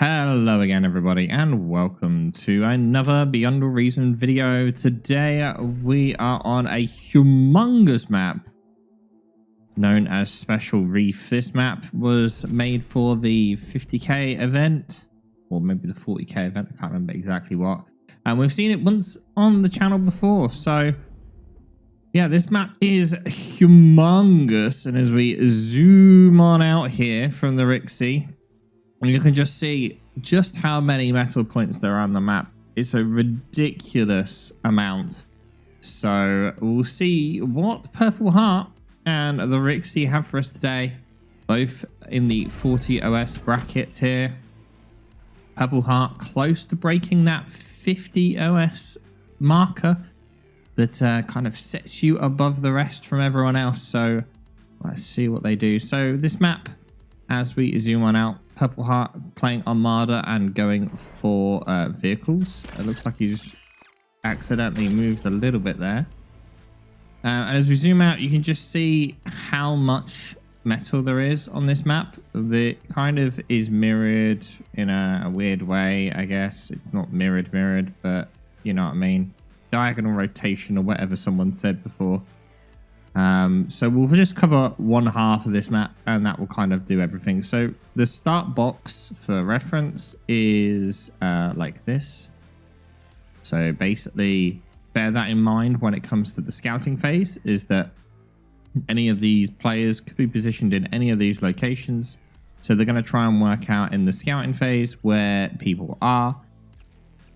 Hello again everybody and welcome to another Beyond Reason video. Today we are on a humongous map known as Special Reef. This map was made for the 50k event or maybe the 40k event, I can't remember exactly what. And we've seen it once on the channel before, so yeah, this map is humongous. And as we zoom on out here from the theRxyy, you can just see just how many metal points there are on the map. It's a ridiculous amount. So we'll see what PurpleHeart and the theRxyy have for us today, both in the 40 OS bracket here. PurpleHeart close to breaking that 50 OS marker that kind of sets you above the rest from everyone else. So let's see what they do. So this map, as we zoom on out, PurpleHeart playing Armada and going for vehicles. It looks like he's accidentally moved a little bit there. And as we zoom out, you can just see how much metal there is on this map. The kind of is mirrored in a weird way, I guess. It's not mirrored, but you know what I mean. Diagonal rotation or whatever someone said before. So we'll just cover one half of this map and that will kind of do everything. So the start box for reference is like this. So basically bear that in mind when it comes to the scouting phase, is that any of these players could be positioned in any of these locations. So they're going to try and work out in the scouting phase where people are.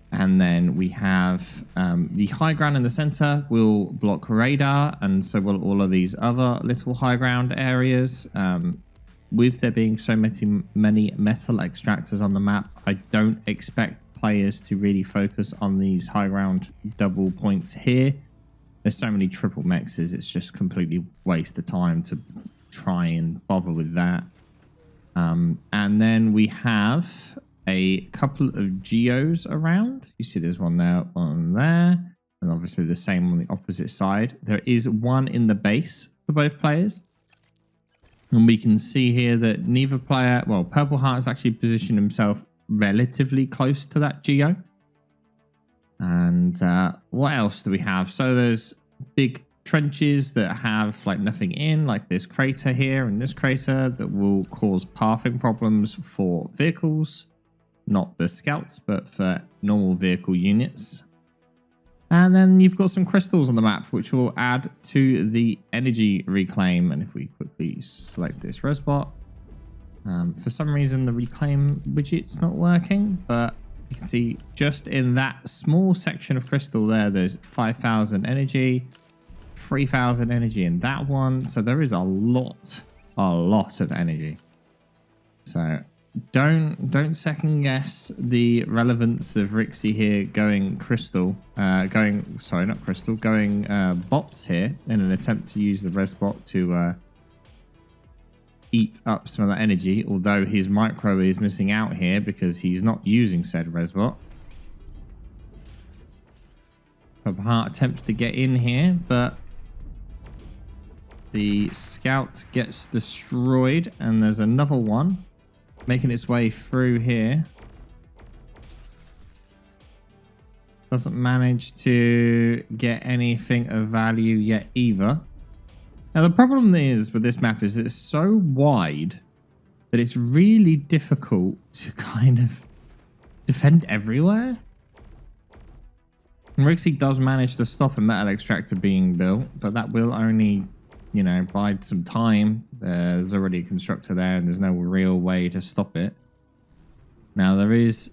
And then we have the high ground in the center will block radar, and so will all of these other little high ground areas. With there being so many metal extractors on the map, I don't expect players to really focus on these high ground double points here. There's so many triple mexes, it's just completely waste of time to try and bother with that. And then we have a couple of geos around. You see there's one there, one there, and obviously the same on the opposite side. There is one in the base for both players. And we can see here that neither player, well, PurpleHeart has actually positioned himself relatively close to that geo. And what else do we have? So there's big trenches that have like nothing in, like this crater here and this crater, that will cause pathing problems for vehicles. Not the scouts, but for normal vehicle units. And then you've got some crystals on the map, which will add to the energy reclaim. And if we quickly select this resbot, for some reason the reclaim widget's not working, but you can see just in that small section of crystal there, there's 5,000 energy, 3,000 energy in that one. So there is a lot of energy. So don't second guess the relevance of theRxyy here going bots here in an attempt to use the resbot to eat up some of that energy, although his micro is missing out here because he's not using said resbot. PurpleHeart attempts to get in here, but the scout gets destroyed, and there's another one making its way through here. Doesn't manage to get anything of value yet either. Now the problem is with this map is it's so wide that it's really difficult to kind of defend everywhere. theRxyy does manage to stop a metal extractor being built, but that will only, you know, bide some time. There's already a constructor there and there's no real way to stop it. Now there is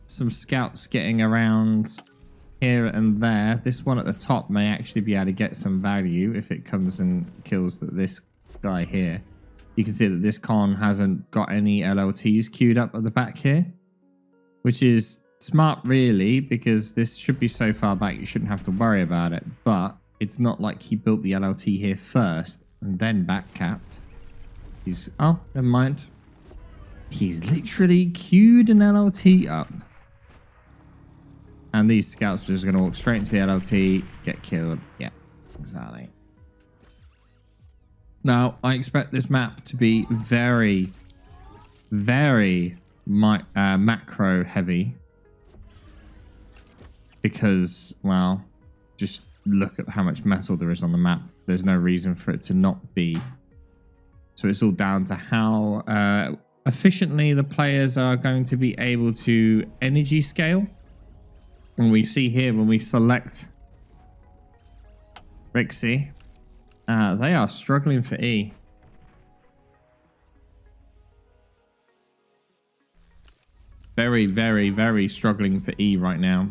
some scouts getting around here and there. This one at the top may actually be able to get some value if it comes and kills this guy here. You can see that this con hasn't got any LLTs queued up at the back here, which is smart really, because this should be so far back you shouldn't have to worry about it. But it's not like he built the LLT here first and then back capped. Oh, never mind. He's literally queued an LLT up. And these scouts are just going to walk straight into the LLT, get killed. Yeah, exactly. Now, I expect this map to be very, very macro heavy. Because, well, just look at how much metal there is on the map. There's no reason for it to not be. So it's all down to how efficiently the players are going to be able to energy scale. And we see here when we select Rixie, they are struggling for E. Very, very, very struggling for E right now.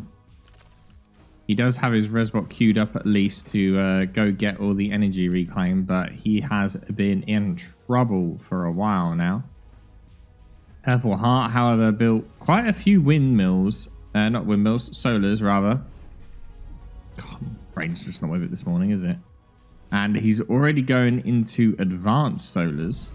He does have his Resbot queued up at least to go get all the energy reclaim, but he has been in trouble for a while now. PurpleHeart, however, built quite a few windmills. Not windmills, solars rather. God, brain's just not with it this morning, is it? And he's already going into advanced solars.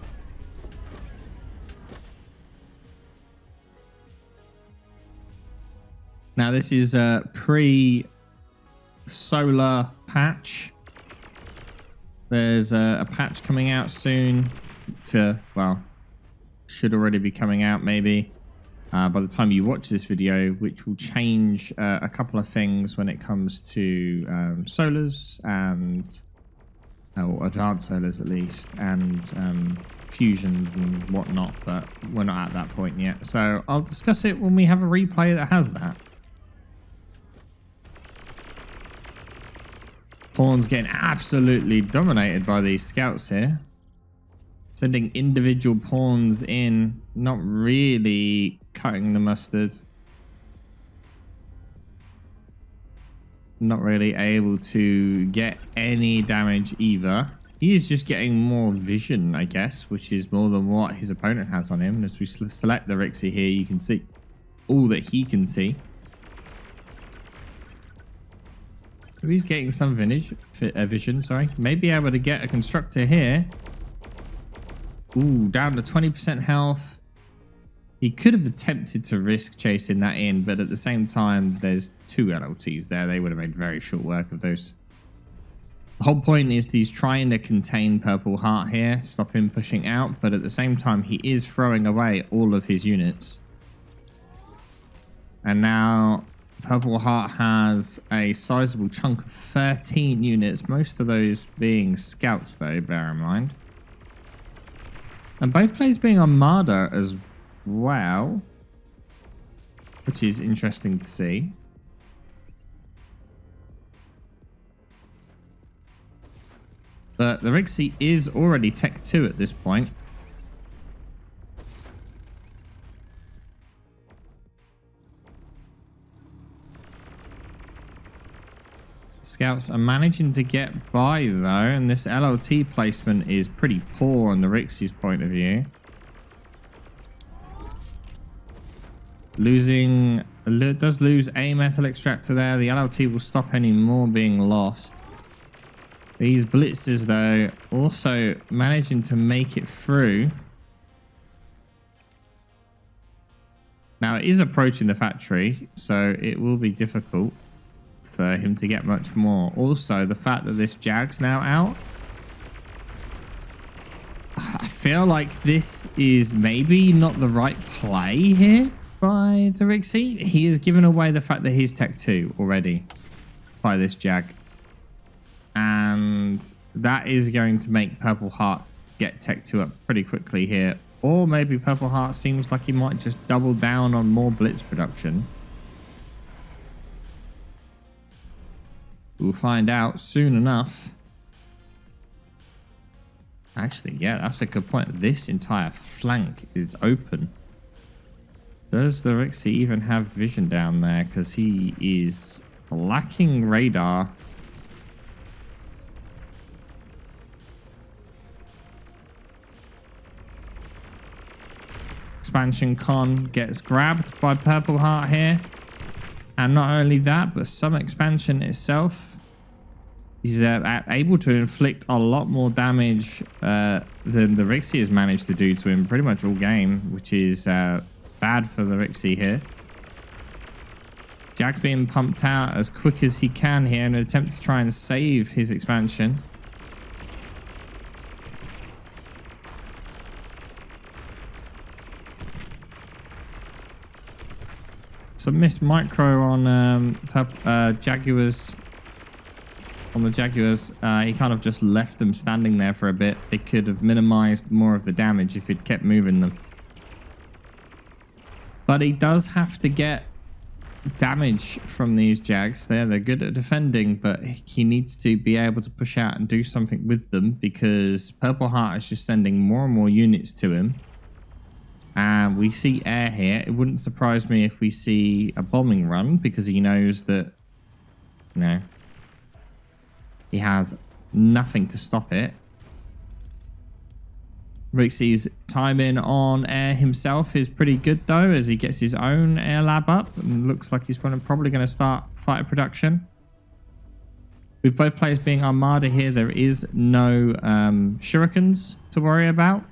Now this is a pre-solar patch. There's a patch coming out soon for, well, should already be coming out maybe by the time you watch this video, which will change a couple of things when it comes to solars and or advanced solars at least, and fusions and whatnot, but we're not at that point yet. So I'll discuss it when we have a replay that has that. Pawn's getting absolutely dominated by these scouts here. Sending individual pawns in, not really cutting the mustard. Not really able to get any damage either. He is just getting more vision, I guess, which is more than what his opponent has on him. As we select the Rixie here, you can see all that he can see. He's getting some vision, sorry. May be able to get a constructor here. Ooh, down to 20% health. He could have attempted to risk chasing that in, but at the same time, there's two LLTs there. They would have made very short work of those. The whole point is he's trying to contain PurpleHeart here, stop him pushing out, but at the same time, he is throwing away all of his units. And now PurpleHeart has a sizable chunk of 13 units, most of those being scouts though, bear in mind. And both players being Armada as well, which is interesting to see. But the Rixie is already Tech 2 at this point. Scouts are managing to get by though, and this LLT placement is pretty poor on the Rixie's point of view. Does lose a metal extractor there. The LLT will stop any more being lost. These blitzers though also managing to make it through. Now it is approaching the factory, so it will be difficult for him to get much more. Also, the fact that this Jag's now out, I feel like this is maybe not the right play here by the Rixie. He has given away the fact that he's Tech 2 already by this Jag. And that is going to make PurpleHeart get Tech 2 up pretty quickly here. Or maybe PurpleHeart seems like he might just double down on more blitz production. We'll find out soon enough. Actually, yeah, that's a good point. This entire flank is open. Does the Rixie even have vision down there? Because he is lacking radar. Expansion Con gets grabbed by PurpleHeart here. And not only that, but some expansion itself. He's able to inflict a lot more damage than the Rixie has managed to do to him pretty much all game, which is bad for the Rixie here. Jack's being pumped out as quick as he can here in an attempt to try and save his expansion. some missed micro on Jaguars. On the Jaguars, he kind of just left them standing there for a bit. They could have minimized more of the damage if he'd kept moving them. But he does have to get damage from these Jags. They're good at defending, but he needs to be able to push out and do something with them because PurpleHeart is just sending more and more units to him. And we see air here. It wouldn't surprise me if we see a bombing run because he knows that, you know, he has nothing to stop it. Rixie's timing on air himself is pretty good though, as he gets his own air lab up and looks like he's probably going to start fighter production. With both players being Armada here, there is no shurikens to worry about.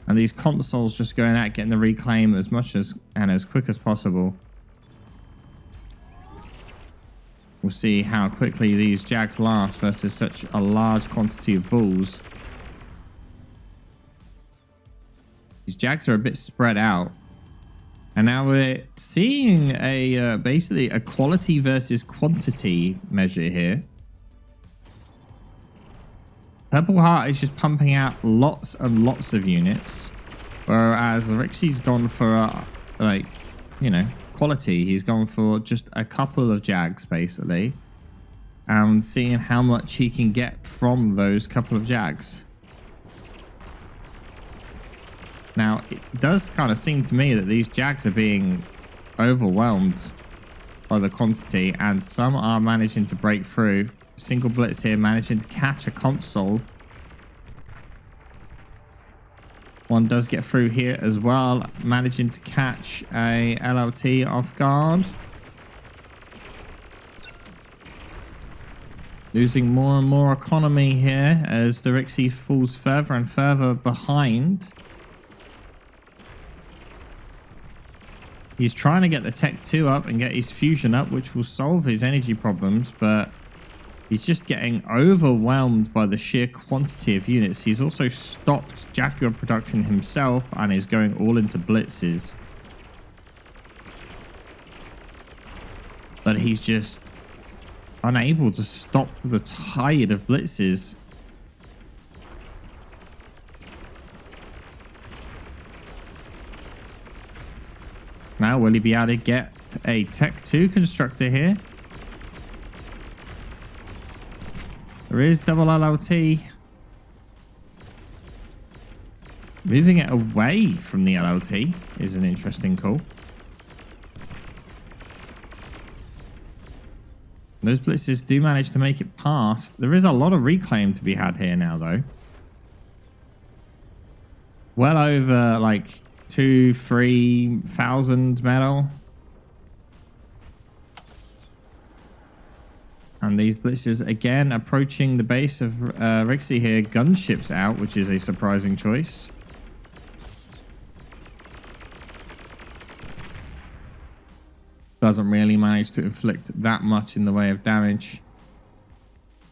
And these consoles just going out getting the reclaim as much as and as quick as possible. We'll see how quickly these Jags last versus such a large quantity of bulls. These Jags are a bit spread out. And now we're seeing a basically a quality versus quantity measure here. PurpleHeart is just pumping out lots and lots of units. Whereas theRxyy's gone for like, you know, quality. He's gone for just a couple of Jags basically, and seeing how much he can get from those couple of Jags. Now it does kind of seem to me that these Jags are being overwhelmed by the quantity, and some are managing to break through. Single blitz here managing to catch a console. One does get through here as well, managing to catch a LLT off guard. Losing more and more economy here as theRxyy falls further and further behind. He's trying to get the Tech 2 up and get his fusion up, which will solve his energy problems, but he's just getting overwhelmed by the sheer quantity of units. He's also stopped Jaguar production himself and is going all into blitzes. But he's just unable to stop the tide of blitzes. Now, will he be able to get a Tech 2 constructor here? There is double LLT. Moving it away from the LLT is an interesting call. Those blitzes do manage to make it past. There is a lot of reclaim to be had here now, though. Well over like 2,000-3,000 metal. And these blitzes again approaching the base of Rixie here. Gunships out, which is a surprising choice. Doesn't really manage to inflict that much in the way of damage.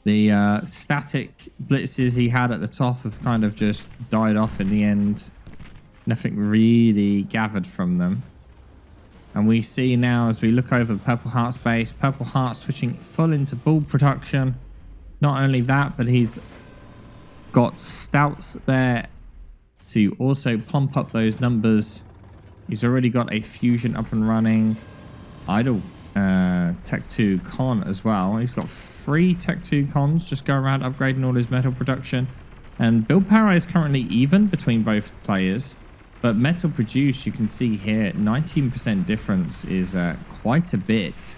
The static blitzes he had at the top have kind of just died off in the end. Nothing really gathered from them. And we see now as we look over the PurpleHeart's base, PurpleHeart switching full into bull production. Not only that, but he's got stouts there to also plump up those numbers. He's already got a fusion up and running. Idle Tech 2 con as well. He's got 3 Tech 2 cons just go around upgrading all his metal production. And build power is currently even between both players. But metal produced, you can see here, 19% difference is quite a bit.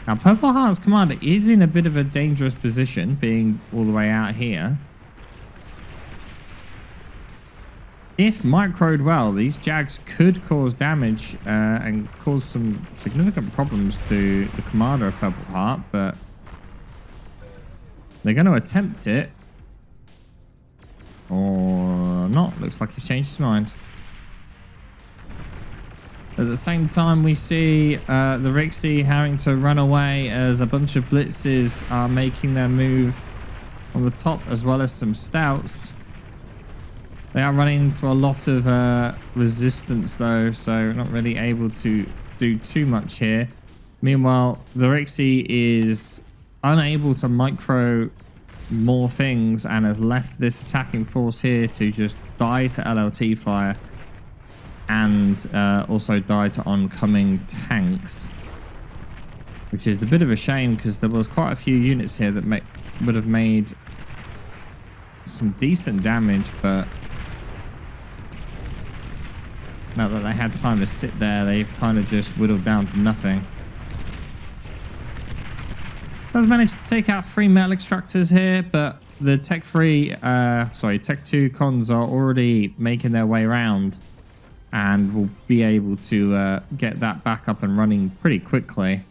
Now, PurpleHeart's commander is in a bit of a dangerous position, being all the way out here. If microed well, these Jags could cause damage and cause some significant problems to the commander of PurpleHeart, but they're going to attempt it. Or not. Looks like he's changed his mind. At the same time, we see theRxyy having to run away as a bunch of blitzes are making their move on the top, as well as some stouts. They are running into a lot of resistance though, so not really able to do too much here. Meanwhile, theRxyy is unable to micro more things and has left this attacking force here to just die to LLT fire and also die to oncoming tanks, which is a bit of a shame because there was quite a few units here that would have made some decent damage, but now that they had time to sit there, they've kind of just whittled down to nothing. Does manage to take out 3 metal extractors here, but the Tech 2 cons are already making their way around and will be able to get that back up and running pretty quickly.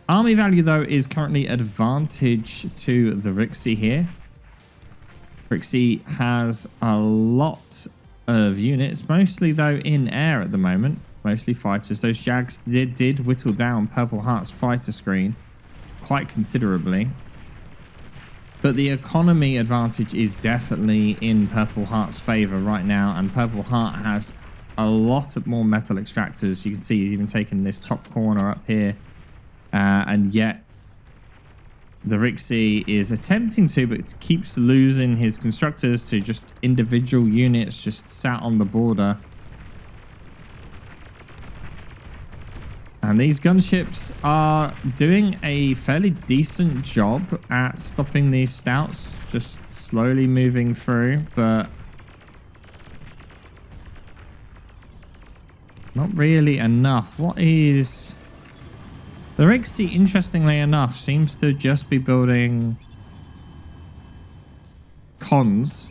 Army value, though, is currently advantage to theRxyy here. theRxyy has a lot of units, mostly, though, in air at the moment. Mostly fighters. Those Jags did whittle down PurpleHeart's fighter screen quite considerably. But the economy advantage is definitely in PurpleHeart's favor right now. And PurpleHeart has a lot of more metal extractors. You can see he's even taken this top corner up here. And yet theRxyy is attempting to, but keeps losing his constructors to just individual units just sat on the border. And these gunships are doing a fairly decent job at stopping these stouts, just slowly moving through, but not really enough. What is... theRxyy, interestingly enough, seems to just be building cons.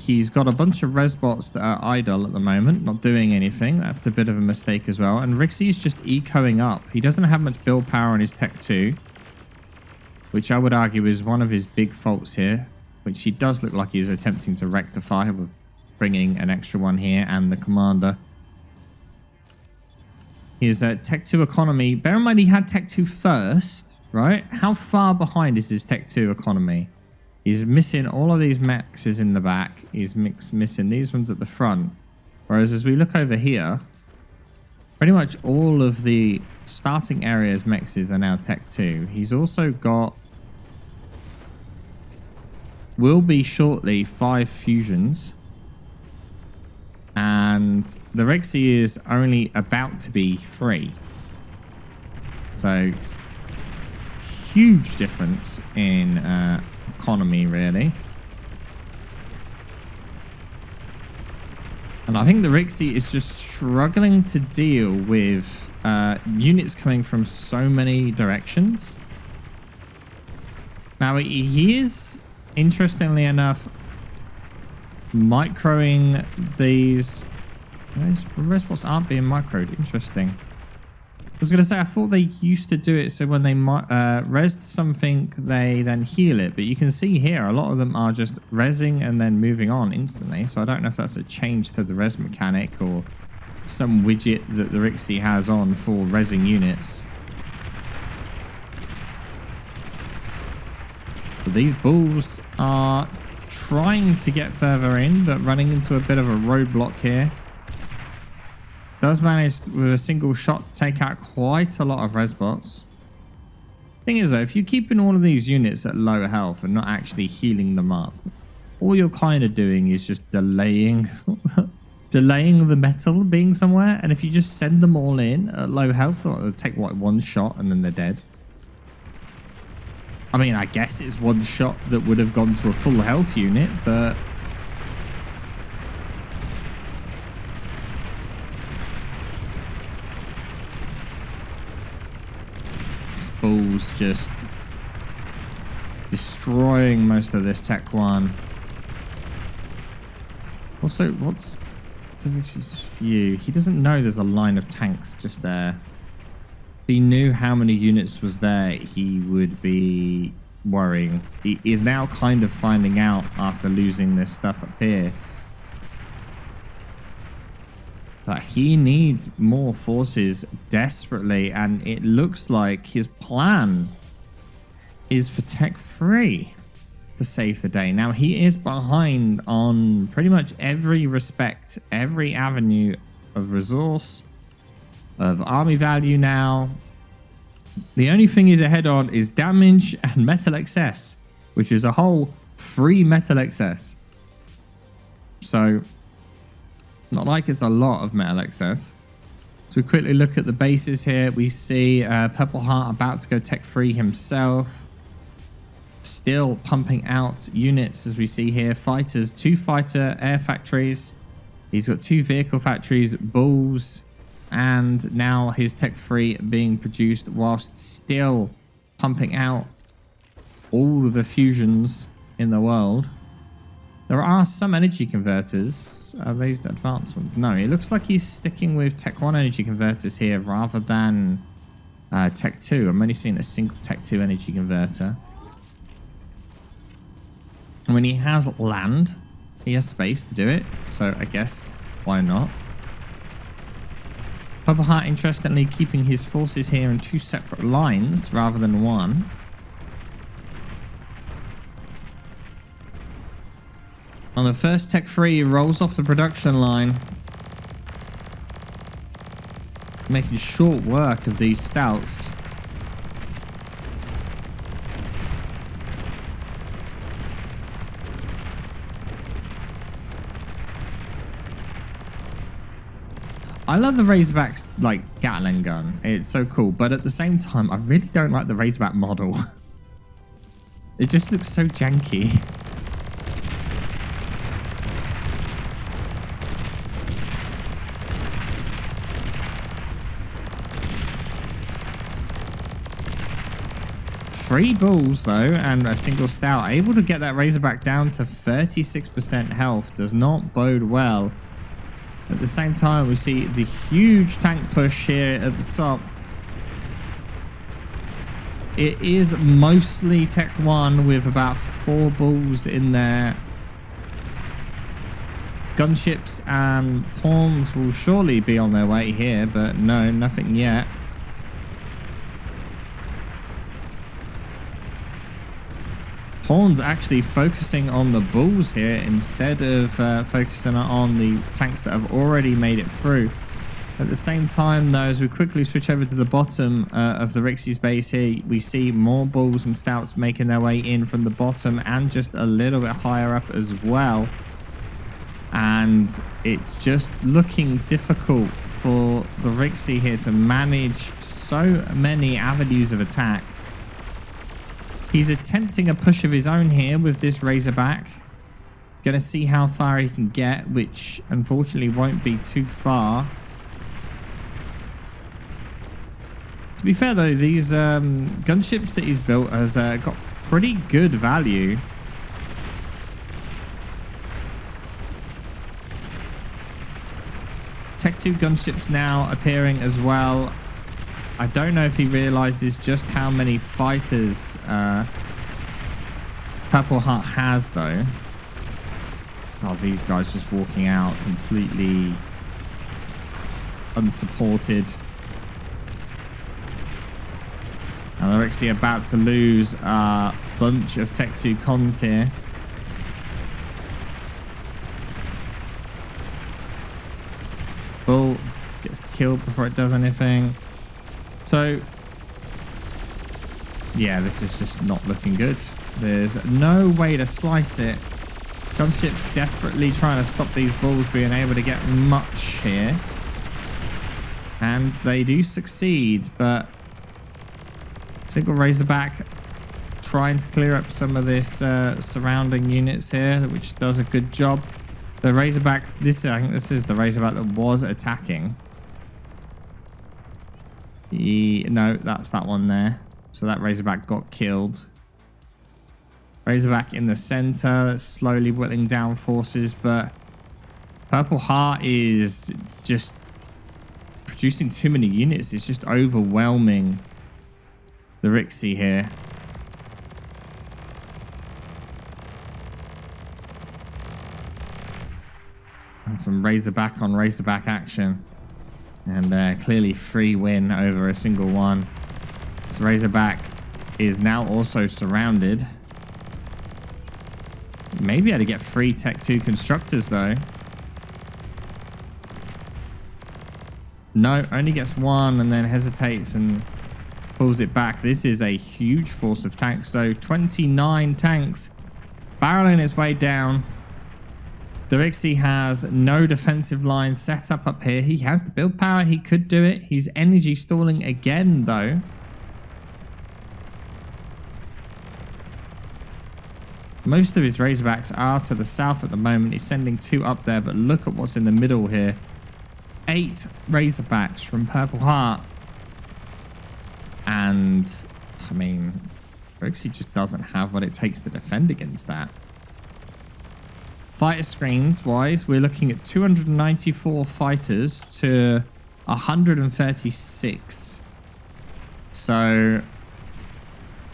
He's got a bunch of res bots that are idle at the moment, not doing anything. That's a bit of a mistake as well. And Rixie's just ecoing up. He doesn't have much build power on his Tech 2, which I would argue is one of his big faults here, which he does look like he's attempting to rectify with bringing an extra one here and the commander. His Tech 2 economy, bear in mind he had Tech 2 first, right? How far behind is his Tech 2 economy? He's missing all of these mexes in the back. He's missing these ones at the front. Whereas as we look over here, pretty much all of the starting areas mexes are now Tech 2. He's also got, will be shortly, 5 fusions. And theRxyy is only about to be 3. So, huge difference in economy, really. And I think theRxyy is just struggling to deal with units coming from so many directions. Now, he is, interestingly enough, microing these. Those res bots aren't being microed. Interesting. I was going to say, I thought they used to do it so when they resed something, they then heal it. But you can see here, a lot of them are just resing and then moving on instantly. So I don't know if that's a change to the res mechanic or some widget that theRxyy has on for resing units. But these bulls are trying to get further in, but running into a bit of a roadblock here. Does manage with a single shot to take out quite a lot of res bots. Thing is though, if you're keeping all of these units at low health and not actually healing them up, all you're kind of doing is just delaying delaying the metal being somewhere. And if you just send them all in at low health, they'll take what, 1 shot and then they're dead. I mean, I guess it's 1 shot that would have gone to a full health unit, but bulls just destroying most of this Tech 1. Also, what's theRxyy's view? He doesn't know there's a line of tanks just there. If he knew how many units was there, he would be worrying. He is now kind of finding out after losing this stuff up here that he needs more forces desperately, and it looks like his plan is for Tech 3 to save the day. Now, he is behind on pretty much every respect, every avenue of resource, of army value now. The only thing he's ahead on is damage and metal excess, which is a whole 3 metal excess. So, not like it's a lot of metal excess. So we quickly look at the bases here. We see PurpleHeart about to go Tech 3 himself. Still pumping out units as we see here. Fighters, 2 fighter air factories. He's got 2 vehicle factories, bulls, and now his Tech 3 being produced whilst still pumping out all of the fusions in the world. There are some energy converters. Are these advanced ones? No, it looks like he's sticking with Tech 1 energy converters here rather than Tech 2. I'm only seeing a single Tech 2 energy converter. And when he has land, he has space to do it. So I guess, why not? PurpleHeart, interestingly, keeping his forces here in 2 separate lines rather than 1. On the first Tech 3, he rolls off the production line, making short work of these stouts. I love the Razorback's like Gatling gun. It's so cool, but at the same time, I really don't like the Razorback model. It just looks so janky. Three bulls though, and a single stout, able to get that Razorback down to 36% health does not bode well. At the same time, we see the huge tank push here at the top. It is mostly Tech 1 with about 4 bulls in there. Gunships and pawns will surely be on their way here, but no, nothing yet. Pawns actually focusing on the bulls here instead of focusing on the tanks that have already made it through. At the same time, though, as we quickly switch over to the bottom of the Rixy's base here, we see more bulls and stouts making their way in from the bottom and just a little bit higher up as well. And it's just looking difficult for the Rixyy here to manage so many avenues of attack. He's attempting a push of his own here with this Razorback. Gonna see how far he can get, which unfortunately won't be too far. To be fair though, these gunships that he's built has got pretty good value. Tech 2 gunships now appearing as well. I don't know if he realizes just how many fighters PurpleHeart has, though. Oh, these guys just walking out completely unsupported. And they're actually about to lose a bunch of Tech 2 cons here. Bull gets killed before it does anything. So, yeah, this is just not looking good. There's no way to slice it. Gunships desperately trying to stop these bulls being able to get much here. And they do succeed, but single Razorback trying to clear up some of this surrounding units here, which does a good job. The Razorback, I think this is the Razorback that was attacking. No, that's that one there. So that Razorback got killed. Razorback in the center, slowly whittling down forces, but PurpleHeart is just producing too many units. It's just overwhelming the Rixyy here. And some Razorback on Razorback action. And clearly free win over a single one. So Razorback is now also surrounded. Maybe I had to get 3 Tech 2 constructors though. No, only gets 1 and then hesitates and pulls it back. This is a huge force of tanks. So 29 tanks barreling its way down. theRxyy has no defensive line set up here. He has the build power. He could do it. He's energy stalling again, though. Most of his Razorbacks are to the south at the moment. He's sending 2 up there, but look at what's in the middle here. 8 Razorbacks from PurpleHeart. And, I mean, theRxyy just doesn't have what it takes to defend against that. Fighter screens wise, we're looking at 294 fighters to 136. So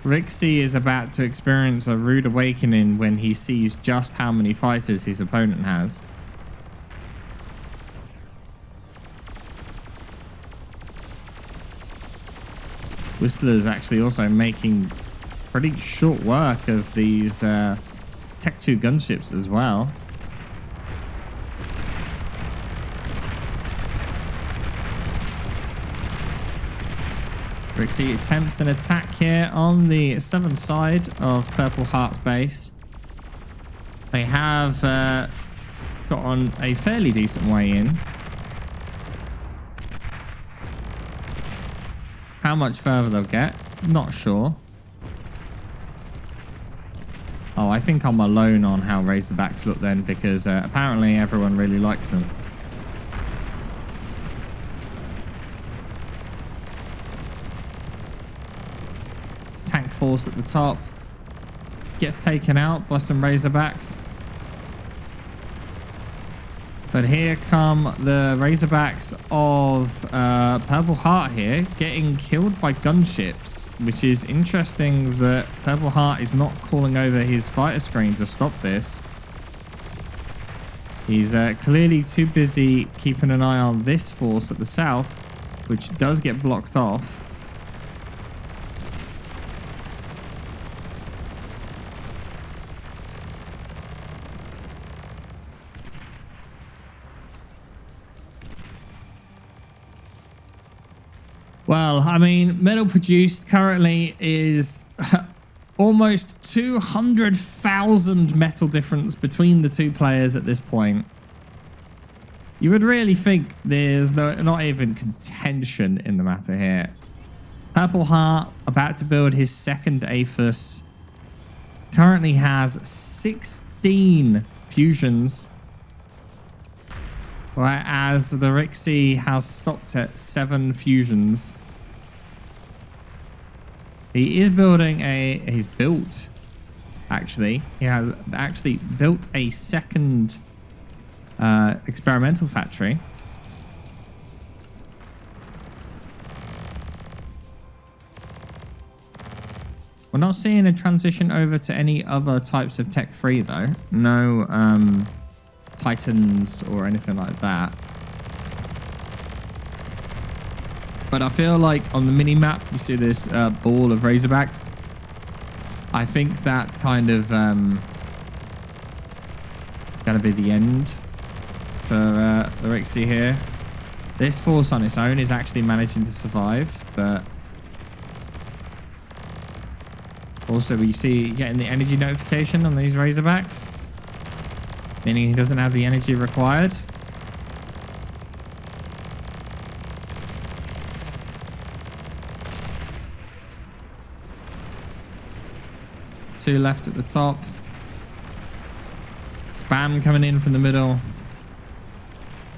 theRxyy is about to experience a rude awakening when he sees just how many fighters his opponent has. Whistler's actually also making pretty short work of these Tech 2 gunships as well. theRxyy attempts an attack here on the southern side of PurpleHeart's base. They have got on a fairly decent way in. How much further they'll get, not sure. Oh, I think I'm alone on how Razorbacks look then, because apparently everyone really likes them. It's tank force at the top. Gets taken out by some Razorbacks. But here come the Razorbacks of PurpleHeart here, getting killed by gunships, which is interesting that PurpleHeart is not calling over his fighter screen to stop this. He's clearly too busy keeping an eye on this force at the south, which does get blocked off. Well, I mean, metal produced currently is almost 200,000 metal difference between the 2 players at this point. You would really think there's not even contention in the matter here. PurpleHeart, about to build his second Aphis, currently has 16 fusions, whereas theRxyy has stopped at 7 fusions. He is building he has actually built a second experimental factory. We're not seeing a transition over to any other types of Tech 3 though. No Titans or anything like that. But I feel like on the mini-map, you see this ball of Razorbacks. I think that's kind of going to be the end for theRxyy here. This force on its own is actually managing to survive, but also we see getting the energy notification on these Razorbacks, meaning he doesn't have the energy required. Two left at the top. Spam coming in from the middle.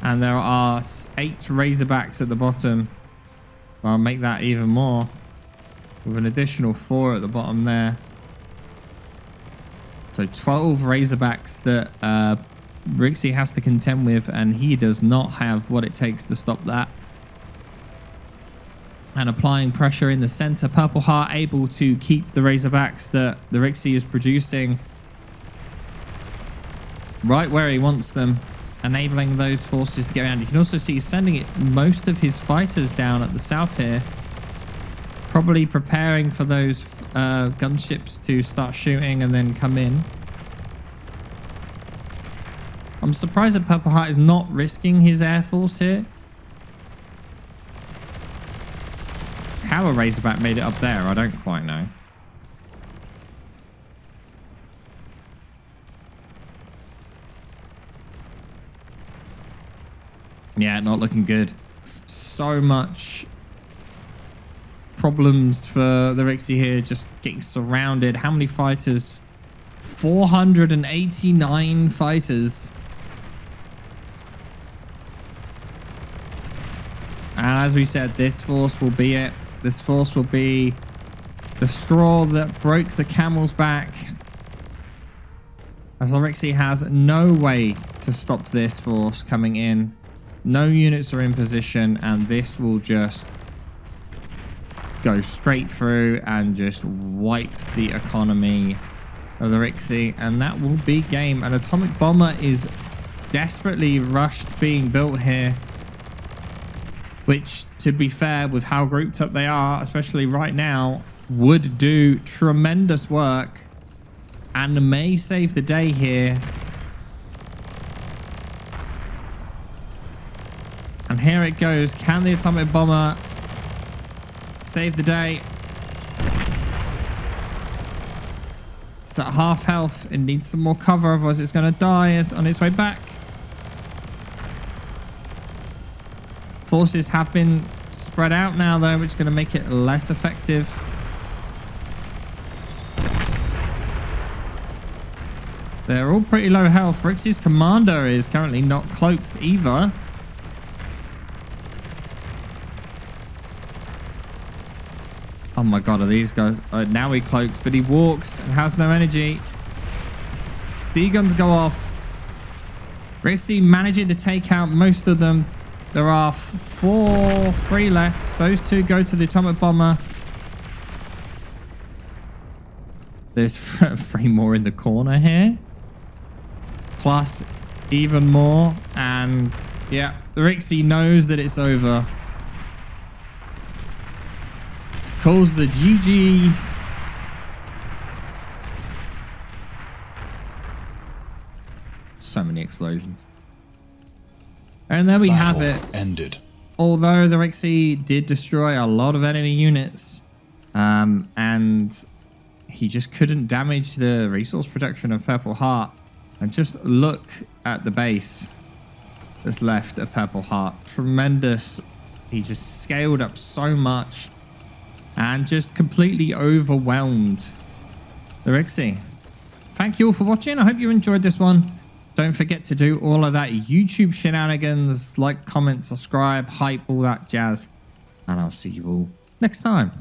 And there are 8 Razorbacks at the bottom. I'll make that even more, with an additional 4 at the bottom there. So 12 Razorbacks that theRxyy has to contend with, and he does not have what it takes to stop that. And applying pressure in the center, PurpleHeart able to keep the Razorbacks that theRxyy is producing right where he wants them, enabling those forces to get around. You can also see he's sending most of his fighters down at the south here, Probably preparing for those gunships to start shooting and then come in. I'm surprised that PurpleHeart is not risking his air force here. How a Razorback made it up there, I don't quite know. Yeah, not looking good. So much problems for the theRxyy here, just getting surrounded. How many fighters? 489 fighters. And as we said, this force will be it. This force will be the straw that broke the camel's back. As theRxyy has no way to stop this force coming in. No units are in position, and this will just go straight through and just wipe the economy of theRxyy, and that will be game. An atomic bomber is desperately rushed being built here, which, to be fair, with how grouped up they are, especially right now, would do tremendous work and may save the day here. And here it goes. Can the atomic bomber save the day? It's at half health. It needs some more cover, otherwise it's going to die on its way back. Forces have been spread out now, though, which is going to make it less effective. They're all pretty low health. theRxyy's commander is currently not cloaked either. Oh my god, are these guys... now he cloaks, but he walks and has no energy. D-guns go off. theRxyy managing to take out most of them. There are three left. Those two go to the atomic bomber. There's 3 more in the corner here. Plus even more. And yeah, theRxyy knows that it's over. Calls the GG. So many explosions. And there we have it. Ended. Although theRxyy did destroy a lot of enemy units, and he just couldn't damage the resource production of PurpleHeart. And just look at the base that's left of PurpleHeart. Tremendous. He just scaled up so much and just completely overwhelmed theRxyy. Thank you all for watching. I hope you enjoyed this one. Don't forget to do all of that YouTube shenanigans, like, comment, subscribe, hype, all that jazz. And I'll see you all next time.